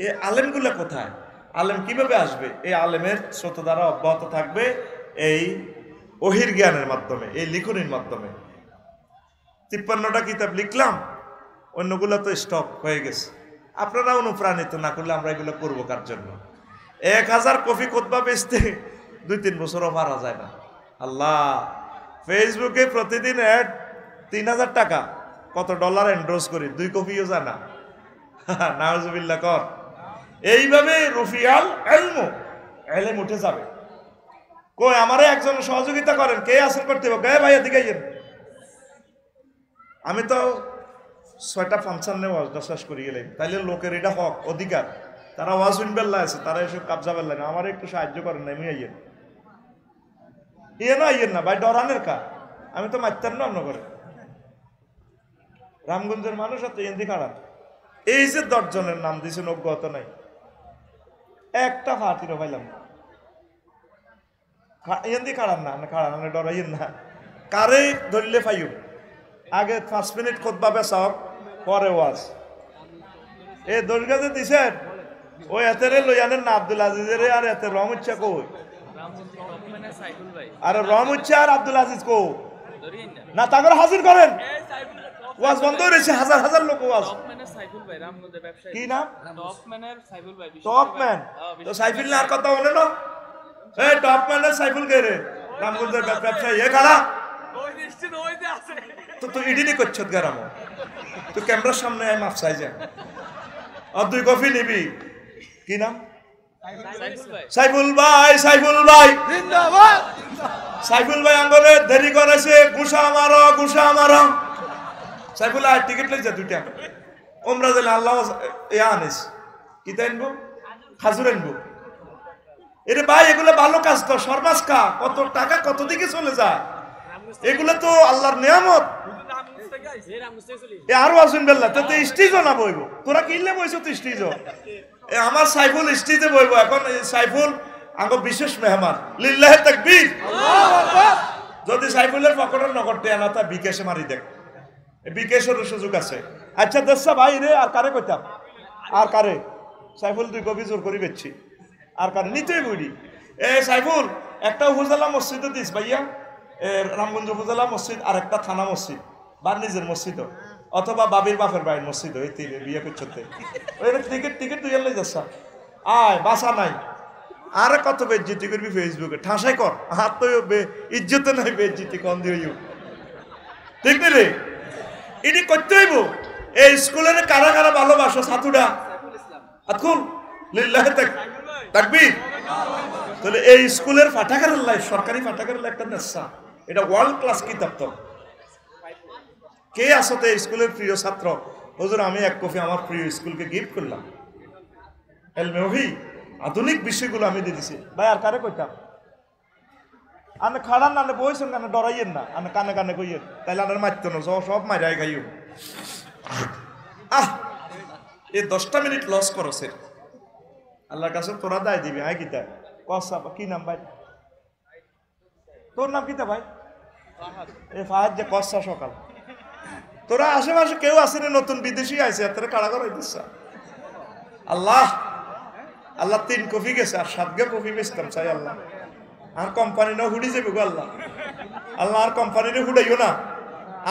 এই আলেমগুলো কোথায়? আলেম কিভাবে আসবে? এই আলেমের স্রোত দ্বারা অব্যাহত থাকবে এই ওহির জ্ঞানের মাধ্যমে, এই লিখনির মাধ্যমে। 53টা কিতাব লিখলাম, অন্যগুলো তো স্টপ হয়ে গেছে। আপনারা অনুপ্রাণিত না করলে আমরা এগুলো করবো কার জন্য? 1000 কপি খুতবা বেচতে 2-3 বছরও পারা যায় না। আল্লাহ, ফেসবুকে প্রতিদিন অ্যাড 3000 টাকা, কত ডলার এন্ডোর্স করি, 2 কপিও যায় না। নাউজুবিল্লাহ কর। এইভাবে রুফিয়াল এলমু, এলেম উঠে যাবে। কই আমারে একজন সহযোগিতা করেন, কে আসেন করতে হবে? কে ভাই এদিকে আইয়েন। আমি তো 6টা ফাংশনে ওয়াজটা শেষ করি গেলাম, তাইলে লোকের এটা হক অধিকার, তারা ওয়াজ শুনবেল্লা আছে, তারা এসব কাবজা বেল্লা না, আমার একটু সাহায্য করেন না, আমি আইয়েন। না আইয়েন না ভাই, ডরানের কা, আমি তো মারতেন না অন্য করে। রামগঞ্জের মানুষ এত এন্দি খাড়ান। এই যে 10 জনের নাম দিয়েছেন, অজ্ঞতা নাই, একটা ফাতিরও পাইলাম না। এন্দি খাড়ান না, খাড়ান ডরাইয়েন না। কারে ধরলে পাইও, আগে 5 মিনিট খুতবা বেচাওক, পরে ওয়াজ। এই দরগাতে দিছেন, ওই এতেরে লইয়ানের না আব্দুল আজিজের, আর এতে রম ইচ্ছা কই, আর রম ইচ্ছা আর আব্দুল আজিজ কো না, তাকে হাজির করেন। ওয়াজ বন্ধ হয়েছে, হাজার হাজার লোক ওয়াজ। কি নাম? টপম্যান। তো সাইফুল না আর কথা বলে না, এই টপম্যানের সাইফুল কে রে? রামগঞ্জের ব্যবসায়ী এ খাড়া তো তুই ইডিনি করছ গেরাম, তুই ক্যামেরার সামনে আয়, মাফ চাই যা, আর 2 কফি নিবি। কি নাম? সাইফুল ভাই, সাইফুল ভাই জিন্দাবাদ। সাইফুল ভাই আঙ্গরে দেরি করেছে, গুসা মারো, গুসা মারো। সাইফুল আয়, টিকিট লইছে 2টা। ওমরা দিলে আল্লাহ আনিস কি আনবো, খাজুর আনবো। এরে ভাই এগুলো ভালো কাজ তো, সরমাস খা, কত টাকা কত দিকে চলে যায়, এগুলো তো আল্লাহর নিয়ামত। আরো আসুন বেল্লা, তো স্টেজও না বইব, তোরা কিনলে বইছো তো স্টেজও। আমার সাইফুল স্টেজে বইব এখন। সাইফুল আমার বিশেষ মেহমান, লিল্লাহে তাকবীর। যদি সাইফুলের পকেটের নগদে আনা, তা বিকাশে মারি দেখ, বিকাশের সুযোগ আছে। আচ্ছা দেশা ভাই রে, আর কারে কইতাম, আর কারে? সাইফুল 2 কপি জোর করি বেচছি, আর কারে নিতেই বইডি। সাইফুল একটা উপজেলা মসজিদও দিস ভাইয়া, রামগঞ্জ উপজেলা মসজিদ, আর একটা থানা মসজিদ, বা নিজের মসজিদ, অথবা বাবির বাপের বাড়ির মসজিদ, ওই 3 বিয়ে করতে টিকিট তুই এলে যাচ্ছা, আয় বাসা নাই। আর কত বেজ্জিতি করবি ফেসবুকে, ঠাসাই কর, আর তো ইজ্জতে নাই বেজ্জিতি কম দিও, ঠিক না রে? এটি করতে হইব। এই স্কুলের কারা কারা ভালোবাসো ছাত্ররা, আতকুল লিল্লাহে তাকবীর। তাহলে এই স্কুলের পাঠাগারের লাই, সরকারি পাঠাগারের একটা নেশা, এটা ওয়ার্ল্ড ক্লাস কিতাব। তো কে আসতে স্কুলের প্রিয় ছাত্র? হুজুর আমি 1 কপি আমার প্রিয় স্কুলকে গিফট করলাম, এলমে ওহি আধুনিক বিষয়গুলো আমি দিয়ে দিছি। ভাই আর কারে কইতাম? আনে খাড়ান না, বইছেন কানে, ডরাইয়েন না, আনে কানে কানে কইয়েন, তাইলে আনার মারতো না, সব মাইরাই খাইও। এই 10টা মিনিট লস করছে, আল্লাহর কাছে তোরা দায় দিবি। হ্যাঁ কিতা কসা, কি নাম ভাই তোর? নাম কিতা ভাই? এ ফাহাদ যে কসা। সকাল তোরা আশেপাশে কেউ আসেনি, নতুন বিদেশি আইছে, তোরা কাড়া করাই দিচ্ছ। আল্লাহ আল্লাহ 3 কপি গেছে, আর 7 কপি বেচতাম চাই। আল্লাহ আর কোম্পানি না হুড়ি যাবে গো, আল্লাহ আল্লাহ আর কোম্পানিরে হুড়াইও না,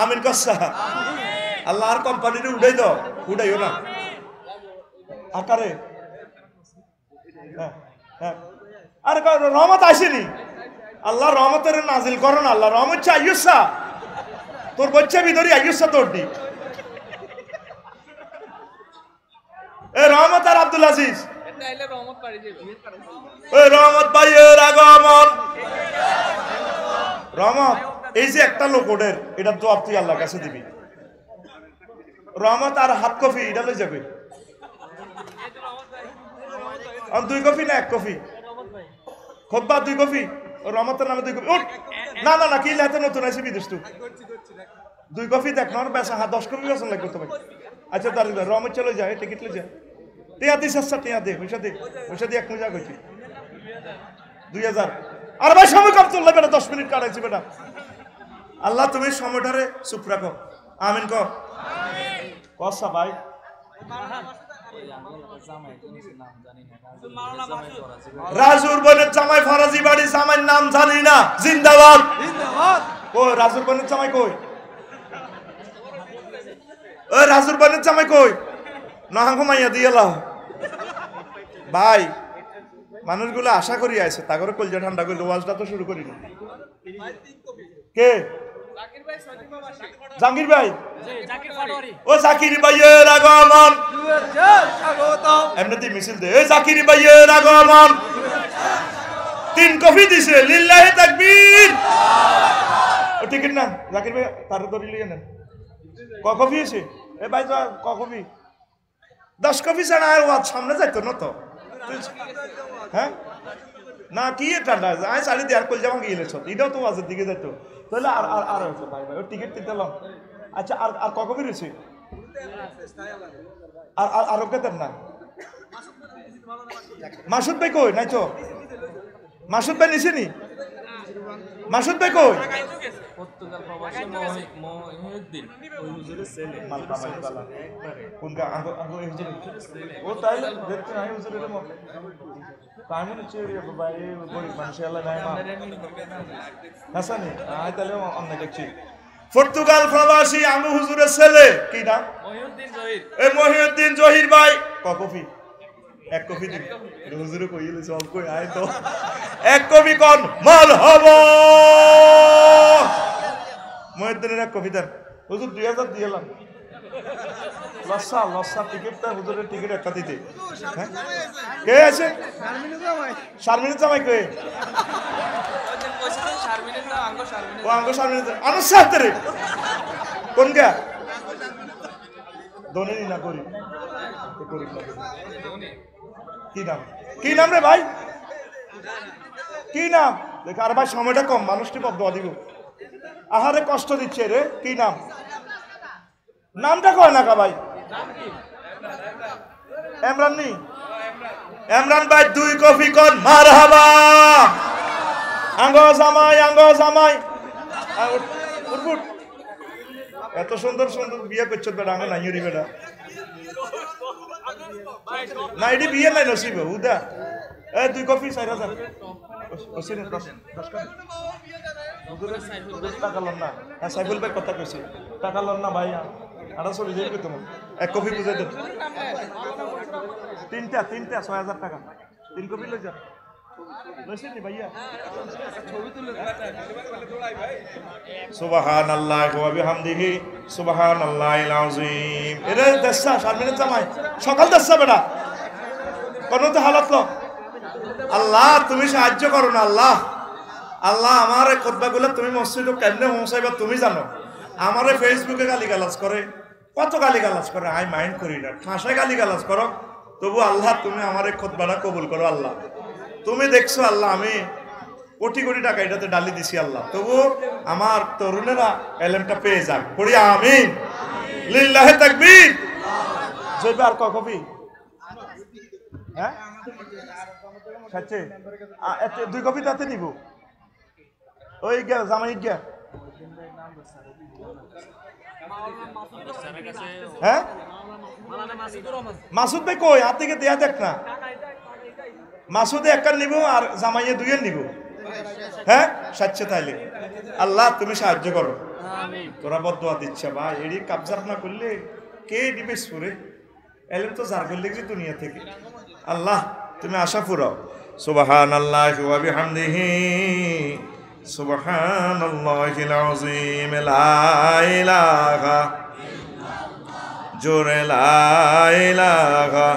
আমিন কসা। আল্লাহ আর কোম্পানিরে উড়াই দাও, হুড়াইও না। আর কারে? আরে রহমত আসেনি, আল্লাহ রহমতের নাজিল করো না। আল্লাহ রহমত চাই আইয়ুসা, তোর বচ্চা বিদরি আইয়ুসা তোর দি। এ রহমত আর আব্দুল আজিজ, রহমত ভাইয়ের আগমন। রহমত এই যে একটা লোক ওদের, এটা জবাব তুই আল্লাহর কাছে দিবি। রহমত আর হাত কফি এটা লই যাবে। 2 কপি না 1 কপি খোদবা 2 কপি ও রহমতের নামে 2 কপি না না না কি লেতে নতুন আছে বিদেশ তো 2 কপি দেখ না বেচা 10 কপি বেচা লাগবে তো ভাই আচ্ছা দাঁড়ি রহমত চলে যায় টিকিট লে যা টিয়া দিস আচ্ছা টিয়া দে পয়সা দে এক মজা কইছি 2000 আর ভাই সময় কম চললে বেটা 10 মিনিট কাটাইছি বেটা আল্লাহ তুমি সময়টারে চুপ রাখো আমিন কও আমিন কসা ভাই রাজুর বোনের জামাই ফরাজি বাড়ি জামাইয়ের নাম জানি না জিন্দাবাদ কই রাজুর বোনের জামাই কই ও রাজুর বোনের জামাই কই না ঘুমাইয়া দিয়ালা ভাই মানুষগুলো আশা করি আছে তাগরে কলজা ঠান্ডা কইলো ওয়াজটা তো শুরু করি না কে জাকির ভাই ও জাকির ভাইয়ের আগমন এমনিতে মিছিল দে এই জাকির ভাইয়ের আগমন 3 কপি দিছে লিল্লাহি তাকবীর ও টিকিট না জাকির ভাই তাড়াতাড়ি লিয়ে নেন ক কপি আছে এ ভাই তো ক কপি 10 কপি ছাড়া আর ওয়াজ সামনে যাইতো না তো হ্যাঁ না কি এটা আই চালি দেয়ার কল যাওয়া গিয়েছ এটাও তো ওয়াজের দিকে যাইতো তাহলে আর আর আর হচ্ছে ভাই ভাই ও টিকিট দিতেলাম আচ্ছা আর আর ক কপি রয়েছে আর আর আর ওকে দেন না মাসুদ ভাই কই নাই তো মাসুদ ভাই নিছে নি মাসুদ ভাই কই পর্তুগাল প্রবাসী মহিউদ্দিন ওই হুজুরের ছেলে মালকা মালকা কোনকা আঙ্গো আঙ্গো এই হুজুর ও তাইলে দেখতে নাই হুজুরের মত টাইম হচ্ছে ভাই গরিব মানুষ আল্লাহ নাই মা হাসানি আই তাহলে অন্য দেখছি পর্তুগাল প্রবাসী আঙ্গো হুজুরের ছেলে কি নাম মহিউদ্দিন জহির এই মহিউদ্দিন জহির ভাই ক কপি 1 কপি দিন হুজুরে কইলে সব কই আয় তো 1 কপি কোন মারহাবা মহিউদ্দিনের 1 কপি দেন হুজুর 2000 দিলাম লসা টিকিটটা হুজুরের টিকিট একটা দিতে হ্যাঁ কে আছে শারমিনের জামাই কে ও আঙ্গো শারমিনের আনসাতে রে কোন গা দোনেনি না করি কি নাম রে ভাই কি নাম দেখ আর ভাই সময়টা কম মানুষটি বদ্ধ দিব আহারে কষ্ট দিচ্ছে রে কি নাম নামটা কয় না কা ভাই এমরান নি এমরান ভাই 2 কপি কোন মারহাবা আঙ্গো জামাই উঠবুট এত সুন্দর সুন্দর বিয়ে করছো বেটা আঙ্গো নাই রে বেটা না এটি বিয়ে নাই নসিব উদা এ 2 কপি 4000 ওসিনে 10 কপি টাকা লন না হ্যাঁ সাইফুল ভাই কথা কইছি টাকা লন না ভাই আড়া চলে যাইবে তোমার 1 কপি বুঝাই দেন তিনটা 6000 টাকা 3 কপি লই যা লইছেন ভাইয়া ছবি তুলে সুবহানাল্লাহি ওয়া বিহামদিহি সুবহানাল্লাহিল আযীম এরে দশা শারমিনের জামাই সকাল দশা বেটা কোন তো হালত লো আল্লাহ তুমি সাহায্য করো না আল্লাহ আল্লাহ আমার এই খুতবাগুলো তুমি মসজিদে কেমনে পৌঁছাইবা তুমি জানো আমারে ফেসবুকে গালিগালাজ করে কত গালিগালাজ করে আই মাইন্ড করি না ঠাসায় গালিগালাজ করো তবু আল্লাহ তুমি আমার এই খুতবাটা কবুল করো আল্লাহ তুমি দেখছো আল্লাহ আমি কোটি কোটি টাকা এটাতে ডালি দিছি আল্লাহ তবু আমার তরুণেরা এলেমটা পেয়ে যাক পড়ি আমিন লিল্লাহি তাকবীর জয়বে আর কপি হ্যাঁ সাথে 2 কপি তাতে নিব ওই গিয়া জামাই গিয়া হ্যাঁ মাসুদ ভাই কই হাত থেকে দেয়া দেখ না মাসুদে 1 নিব আর জামাইয়ে 2 নিব হ্যাঁ সাথে তাইলে আল্লাহ তুমি সাহায্য করো আমিন তোরা বদদুয়া দিচ্ছ ভাই এডি কবজা না করলে কে দিবে সুরে এলেন তো জার করলে যে দুনিয়া থেকে আল্লাহ তুমি আশা ফুরাও সুবহানাল্লাহি ওয়া বিহামদিহি সুবহানাল্লাহিল আযীম লা ইলাহা জোরে লা ইলাহা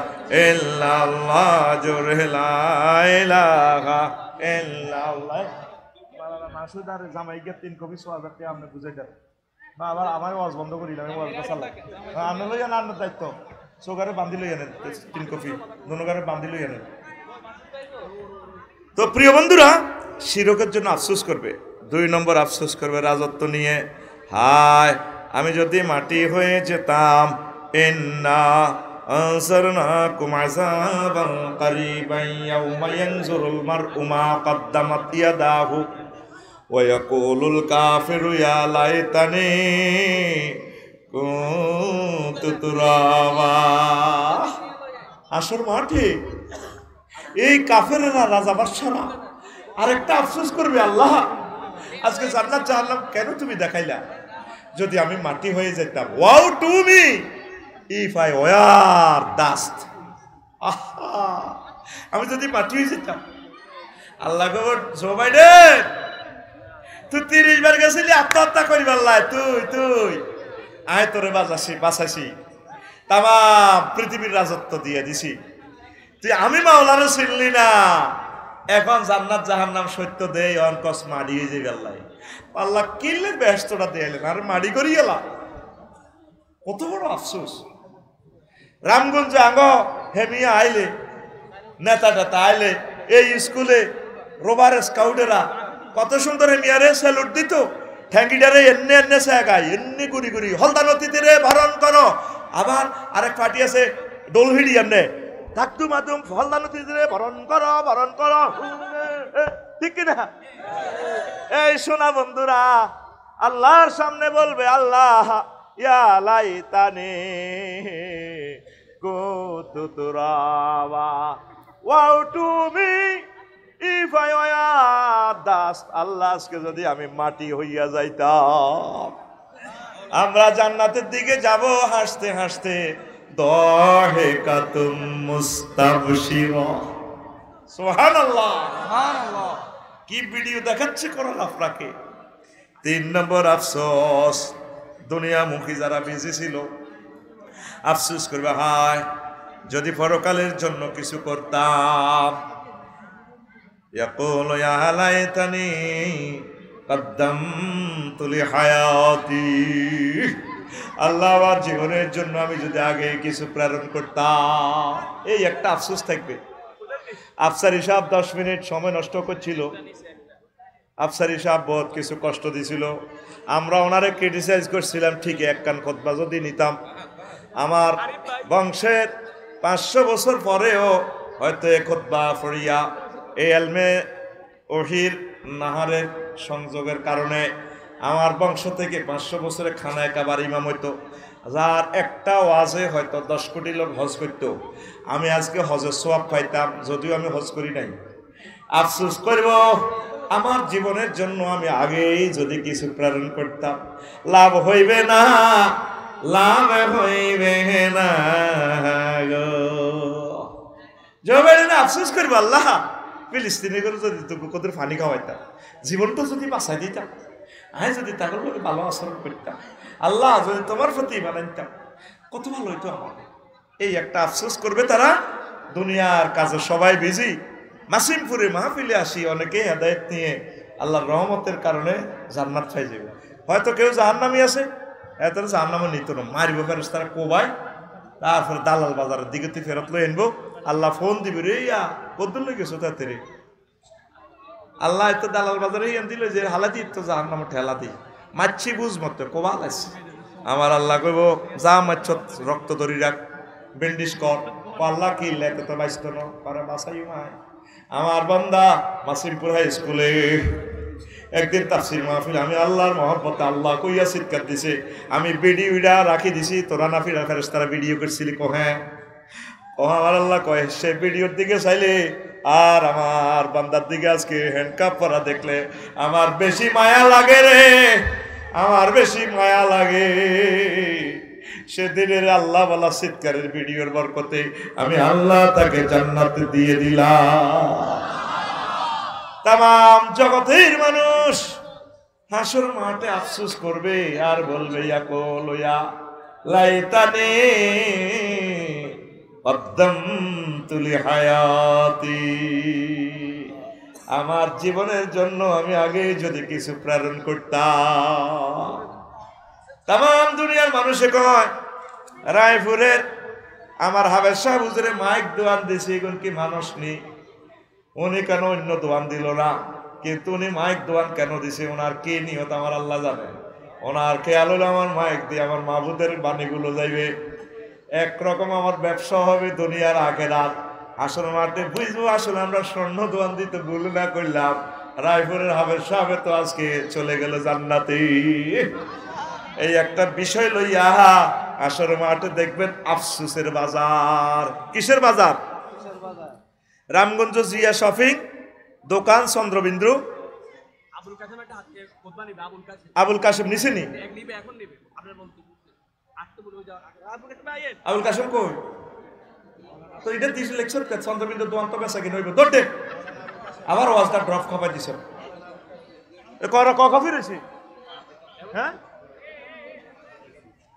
ইল্লাল্লাহ জোরে লা ইলাহা ইল্লাল্লাহ মাওলানা মাসুদ আর জামাই গে 3 কপি 6000 টাকা আপনি বুঝাই দেন না আবার আমার ওয়াজ বন্ধ করি না আমি ওয়াজ চালাই আপনি লইয়া না দায়িত্ব সোগারে বান্ধি লইয়া নেন 3 কপি দনগারে বান্ধি লইয়া নেন তো প্রিয় বন্ধুরা, শিরকের জন্য আফসোস করবে। 2 নম্বর আফসোস করবে রাজত্ব নিয়ে। হায়, আমি যদি মাটি হয়ে যেতাম। ইন্না আনসারনাকুম আযাবান কারীবান ইয়াওমা ইয়ানজুরুল মার'উ মা কদ্দামাত ইয়াদাহু ওয়া ইয়াকুলুল কাফিরু ইয়া লাইতানি কুনতু তুরাবা। আসর মাঠে এই কাফেরেরা, রাজা বাদশারা আরেকটা আফসোস করবে, আল্লাহ আজকে জান্নাত জাহান্নাম কেন তুমি দেখাইলা? যদি আমি মাটি হয়ে যেতাম। Wow to me if I were dust. আমি যদি মাটি হয়ে যেতাম। আল্লাহ গো, জো বাইডেন তুই 30 বার গেছিলি আত্মহত্যা করিব। আল্লাহ তুই আয় তোরে বাঁচাইছি, তামাম পৃথিবীর রাজত্ব দিয়ে দিছি। তুই আমি মাওলারে চিনলি না। এখন জান্নাত জাহান্নাম সত্য দেই অনকস মাড়ি হয়ে যাবে। আল্লাহ কিনলে ব্যস্তটা দিলেন আর মাড়ি করি গেলা। কত বড় আফসোস। রামগঞ্জ আঙ্গ হেমিয়া আইলে, নেতা টেতা আইলে, এই স্কুলে রোবার স্কাউটেরা কত সুন্দর হেমিয়ারে স্যালুট দিত। ঠ্যাঙ্গিডারে এন্নে জায়গায় এমনি গুড়ি গুড়ি হলদা নদীতে রে ভরণ করো। আবার আরেক পার্টি আছে ডোলহিড়ি এমনে থাকতু মাতুম হলদা নদীতে রে ভরণ করো। ঠিক কিনা? এই শোনা বন্ধুরা, আল্লাহর সামনে বলবে, আল্লাহ ইয়া লাইতানি কুনতু তুরাবা woe to me if I were dust. আল্লাহ আজকে যদি আমি মাটি হইয়া যাইতাম। আমরা জান্নাতের দিকে যাব হাসতে হাসতে। দাহিকাতুম মুস্তাবশিরা। সুবহানাল্লাহ, সুবহানাল্লাহ। কি ভিডিও দেখাচ্ছে কোরআন আপনাকে। 3 নম্বর আফসোস, দুনিয়ামুখী যারা বিজি ছিল আফসোস করবে, হায় যদি পরকালের জন্য কিছু করতাম। ইয়াকুলু ইয়া লাইতানি কদ্দামতু লিহায়াতি। আল্লাহ, আমার জীবনের জন্য আমি যদি আগে কিছু প্রেরণ করতাম। এই একটা আফসোস থাকবে। আফসারি সাহেব 10 মিনিট সময় নষ্ট করছিল। আফসারি সাহেব বহুত কিছু কষ্ট দিছিল। আমরা ওনারে ক্রিটিসাইজ করছিলাম, ঠিক এক কান খুতবা যদি নিতাম। আমার বংশের 500 বছর পরেও হয়তো এ খুতবা পড়িয়া এই এলমে ওহির নাহারের সংযোগের কারণে আমার বংশ থেকে 500 বছরে খানায় কাবার ইমাম হইতো, যার একটা ওয়াজে হয়তো 10 কোটি লোক হজ করত। আমি আজকে হজের সওয়াব পাইতাম, যদিও আমি হজ করি নাই। আফসোস করব, আমার জীবনের জন্য আমি আগেই যদি কিছু প্রেরণ করতাম। লাভ হইবে না, লাভ হইবে না গো। জবাই না আফসোস করবো, আল্লাহ ফিলিস্তিনি করে যদি কত পানি খাওয়াইতাম, জীবনটা যদি বাঁচাই দিতাম, আমি যদি তাদের লোকে ভালো আচরণ করতাম, আল্লাহ যদি তোমার প্রতি বানাইতাম, কত ভালো হইতো আমার। এই একটা আফসোস করবে তারা। দুনিয়ার কাজে সবাই বিজি। মাসিমপুরে মাহফিলে আসি, অনেকে হেদায়েত নিয়ে আল্লাহর রহমতের কারণে জান্নাত পাই যাবে। হয়তো কেউ জাহান্নামী আছে, এত জাহান্নামে নিত না, মারিব ফেরেস তারা কোবায়। তারপরে দালাল বাজারের দিকে তুই ফেরত লই আনবো। আল্লাহ ফোন দিবি, রে ইয়া কদ্দুর লই গেছো তাতে রে। আল্লাহ এত দালাল বাজারে দিল যে হালাতি তো জাহান্নামে ঠেলা দিই মাছি বুঝ মতো কোবাল আছে। আমার আল্লাহ কইব, যা মাছ রক্ত ধরি রাখ, বেন্ডিস কর। আল্লাহ কি লেতে তো বাইসত না পারে বাসাই মায়। আমার বান্দা মাসিমপুর হাই স্কুলে একদিন তাফসীর মাহফিল, আমি আল্লাহর মহব্বতে আল্লাহ কইয়া চিৎকার দিছে, আমি ভিডিওটা রাখি দিছি, তোরা না ফিরা ফেরেশতারা ভিডিও করছিলি। কহে আমার আল্লাহ কয়, সে ভিডিওর দিকে চাইলে আর আমার বান্দার দিকে আজকে হ্যান্ডকাপ পরা দেখলে আমার বেশি মায়া লাগে রে, আমার বেশি মায়া লাগে। সেদিনের আল্লাহ বলা চিৎকারের ভিডিওর বরকতে আমি আল্লাহ তাকে জান্নাত দিয়ে দিলাম। তাম জগতের মানুষ হাসর মাঠে আফসোস করবে আর বলবে, ইয়াকুলু ইয়া লাইতানি কদ্দামতু লিহায়াতি। আমার জীবনের জন্য আমি আগে যদি কিছু প্রেরণ করতাম। তাম দুনিয়ার মানুষে কয়, রায়পুরের আমার হাবের শাহ হুজুরে মাইক দোয়ান দিছে, এখন কি মানুষ নেই। উনি কেন অন্য দোয়ান দিল না, কিন্তু উনি মাইক দোয়ান কেন দিছে, ওনার কে নিয়ত আমার আল্লাহ জানে। ওনার খেয়াল হলো আমার মাইক দিয়ে আমার মাহবুদের বাণীগুলো যাইবে, একরকম আমার ব্যবসা হবে দুনিয়ার আখেরাত। আসলে মাঠে বুঝবো আসলে আমরা স্বর্ণ দোয়ান দিতে ভুল না করলাম। রায়পুরের হাবের সাহেব তো আজকে চলে গেল জান্নাতে। এই একটা বিষয় লইয়া আসর মাঠে দেখবেন আফসুসের বাজার। কিসের বাজার? রামগঞ্জ জিয়া শপিং দোকান চন্দ্রবিন্দু আবুল কাশেম নিছেনি। আবুল কাশেম কই তো এটা দিস লেকচার কে চন্দ্রবিন্দু দোকান তো বেচা কিনে হইব দৌড়ে আবার ওয়াজটা ড্রপ খাবার দিছ করা কখন ফিরেছি। হ্যাঁ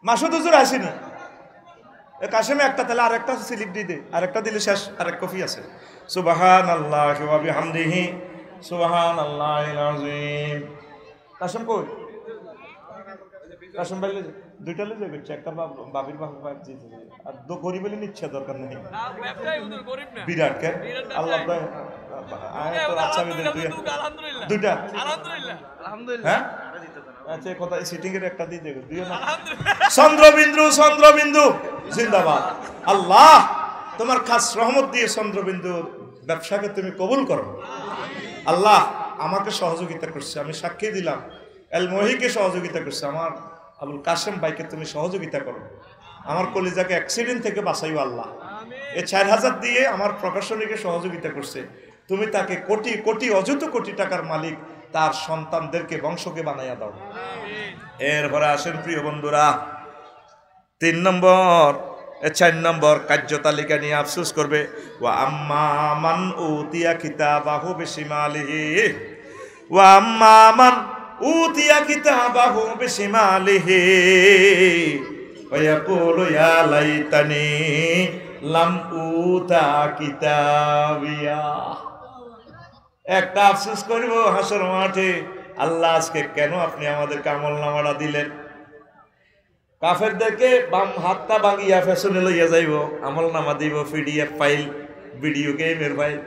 মাসুদ হুজুর আসেনি কাশেমে একটা তাহলে আরেকটা স্লিপ দিয়ে দে, আরেকটা দিলে শেষ, আরেক কফি আছে। সুবহানাল্লাহি ওয়া বিহামদিহি সুবহানাল্লাহিল আযীম। কাশেম কই? কাশেম ভাই দুইটা লয়ে যাবে, একটা বাবির বাবা জি আর দো গরিব বলে নিচ্ছে দরকার নেই। বিরাট কে আল্লাহ আচ্ছা দুইটা আলহামদুলিল্লাহ। হ্যাঁ আচ্ছা কথা সিটিং এর একটা দিয়ে দেবে দিও না। চন্দ্রবিন্দু চন্দ্রবিন্দু জিন্দাবাদ। আল্লাহ তোমার খাস রহমত দিয়ে চন্দ্রবিন্দু ব্যবসাকে তুমি কবুল করো। আল্লাহ আমাকে সহযোগিতা করছে, আমি সাক্ষী দিলাম। এল মহিকে সহযোগিতা করছে, আমার আবুল কাশেম ভাইকে তুমি সহযোগিতা করো। আমার কলিজাকে অ্যাক্সিডেন্ট থেকে বাঁচাইও আল্লাহ। এই 4000 দিয়ে আমার প্রকাশনীকে সহযোগিতা করছে, তুমি তাকে কোটি কোটি অযুত কোটি টাকার মালিক, তার সন্তানদেরকে বংশকে বানাইয়া দাও। এরপরে আসেন প্রিয় বন্ধুরা 3 নম্বর 4 নম্বর কার্যতালিকা নিয়ে আফসোস করবে। ওয়া আম্মা মান উতিয়া কিতাবাহু বিশিমালিহি ওয়া আম্মা মান উতিয়া কিতাবাহু বিশিমালিহি ওয়া ইয়াকুলু ইয়া লাইতানি লাম উতা কিতাবিয়া। একটা আফসোস করব হাসর মাঠে, আল্লাহ আজকে কেন আপনি আমাদেরকে আমলনামাটা দিলেন। কাফেরদেরকে বাম হাতটা ভাঙিয়া ফেশনে লইয়া যাইব, আমলনামা দিব পিডিএফ ফাইল, ভিডিও গেমের ফাইল।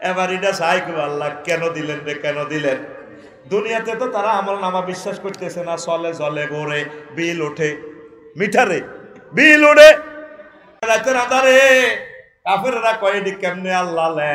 এবার এটা চাই কেউ আল্লাহ কেন দিলেন রে, কেন দিলেন। দুনিয়াতে তো তারা আমলনামা বিশ্বাস করতেছে না, চলে জলে ভরে বিল ওঠে, মিটারে বিল ওঠে, রাতের আধারে কাফেররা কয়েদি কেমনে আল্লাহ লে